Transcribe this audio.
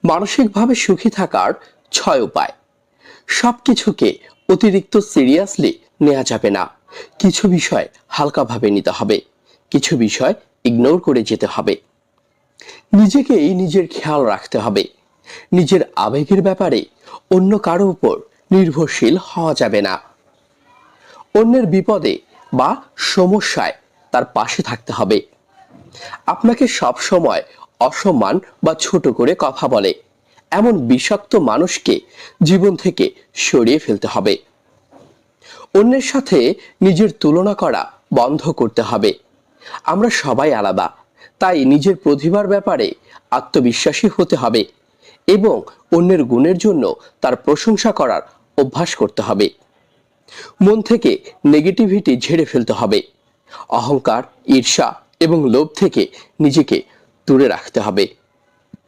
মানসিকভাবে সুখী থাকার 6 উপায়। সবকিছুকে অতিরিক্ত সিরিয়াসলি নেওয়া যাবে না। কিছু বিষয় হালকাভাবে নিতে হবে, কিছু বিষয় ইগনোর করে যেতে হবে। নিজেকেই নিজের খেয়াল রাখতে হবে। নিজের আবেগের ব্যাপারে অন্য কারো উপর নির্ভরশীল হওয়া যাবে না। অন্যের বিপদে বা সমস্যায় তার পাশে থাকতে হবে। আপনাকে সব সময় অসম্মান বা ছোট করে কথা বলে এমন বিষাক্ত মানুষকে জীবন থেকে সরিয়ে ফেলতে হবে। অন্যের সাথে নিজের তুলনা করা বন্ধ করতে হবে। আমরা সবাই আলাদা, তাই নিজের প্রতিভার ব্যাপারে আত্মবিশ্বাসী হতে হবে এবং অন্যের গুণের জন্য তার প্রশংসা করার অভ্যাস করতে হবে। মন থেকে নেগেটিভিটি ঝেড়ে ফেলতে হবে। অহংকার, ঈর্ষা এবং লোভ থেকে নিজেকে দূরে রাখতে হবে।